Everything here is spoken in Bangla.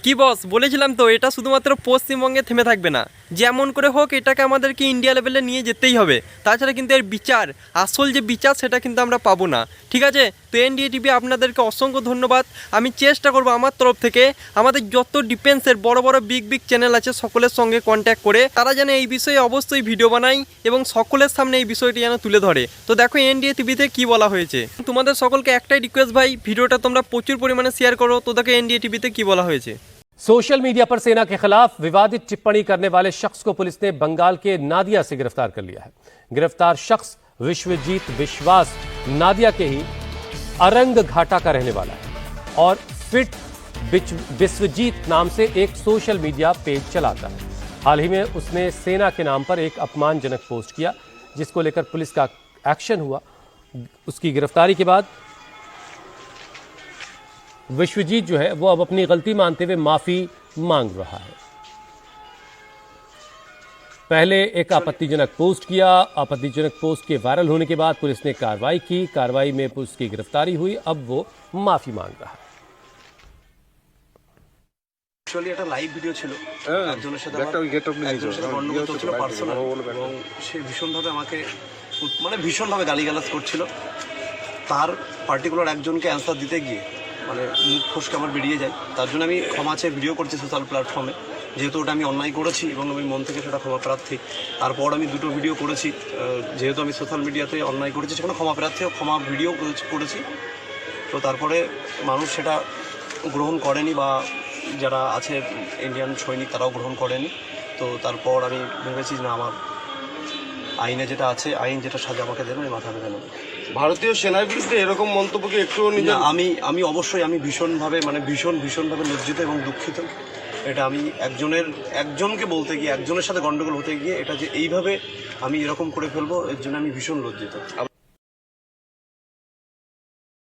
কি বস, বলেছিলাম তো এটা শুধুমাত্র পশ্চিমবঙ্গে থেমে থাকবে না, যেমন করে হোক এটাকে আমাদেরকে ইন্ডিয়া লেভেলে নিয়ে যেতেই হবে। তাছাড়া কিন্তু এর বিচার, আসল যে বিচার সেটা কিন্তু আমরা পাবো না। ঠিক আছে, তো এনডিএ টিভি আপনাদেরকে অসংখ্য ধন্যবাদ। আমি চেষ্টা করব আমার তরফ থেকে আমাদের যত ডিফেন্সের বড় বড় বিগ চ্যানেল আছে সকলের সঙ্গে কন্ট্যাক্ট করে তারা যেন এই বিষয়ে অবশ্যই ভিডিও বানায় এবং সকলের সামনে এই বিষয়টি যেন তুলে ধরে। তো দেখো এনডিএ টিভিতে কি বলা হয়েছে। তোমাদের সকলকে একটাই রিকোয়েস্ট ভাই, ভিডিওটা তোমরা প্রচুর পরিমাণে শেয়ার করো। তো দেখো এনডিএ টিভিতে কি বলা হয়েছে। सोशल मीडिया पर सेना के खिलाफ विवादित टिप्पणी करने वाले शख्स को पुलिस ने बंगाल के नादिया से गिरफ्तार कर लिया है। गिरफ्तार शख्स विश्वजीत विश्वास नादिया के ही अरंग घाटा का रहने वाला है और फिट विश्वजीत नाम से एक सोशल मीडिया पेज चलाता है। हाल ही में उसने सेना के नाम पर एक अपमानजनक पोस्ट किया, जिसको लेकर पुलिस का एक्शन हुआ। उसकी गिरफ्तारी के बाद विश्वजीत जो है वो अब अपनी गलती मानते हुए माफी मांग रहा है। पहले एक आपत्तिजनक पोस्ट किया, आपत्तिजनक पोस्ट के वायरल होने के बाद पुलिस ने कार्रवाई की, कार्रवाई में उसकी गिरफ्तारी हुई, अब वो माफी मांग रहा है। एक्चुअली একটা লাইভ ভিডিও ছিল, একজনের সাথে গন্ডগোল চলছিল পার্সোনাল, এবং সে ভীষণভাবে আমাকে ভীষণভাবে গালিগালাজ করছিল। তার পার্টিকুলার একজনকে অ্যান্সার দিতে গিয়ে মুখ ফসকে আমার বেরিয়ে যায়। তার জন্য আমি ক্ষমা চেয়ে ভিডিও করছি সোশ্যাল প্ল্যাটফর্মে, যেহেতু ওটা আমি অন্যায় করেছি এবং আমি মন থেকে সেটা ক্ষমা প্রার্থী। তারপর আমি দুটো ভিডিও করেছি, যেহেতু আমি সোশ্যাল মিডিয়াতে অন্যায় করেছি সেখানে ক্ষমা প্রার্থী ও ক্ষমা ভিডিও করেছি। তো তারপরে মানুষ সেটা গ্রহণ করেনি, বা যারা আছে ইন্ডিয়ান সৈনিক তারাও গ্রহণ করেনি। তো তারপর আমি ভেবেছি না, আমার আইনে যেটা আছে, আইন যেটা সাজা আমাকে দেবে আমি মাথা ভেবে নেব। ভারতীয় সেনার বিরুদ্ধে এরকম মন্তব্যকে একটু আমি অবশ্যই আমি ভীষণভাবে ভীষণভাবে লজ্জিত এবং দুঃখিত। এটা আমি একজনকে বলতে গিয়ে, একজনের সাথে গন্ডগোল হতে গিয়ে এটা যে এইভাবে আমি এরকম করে ফেলবো, এর জন্য আমি ভীষণ লজ্জিত।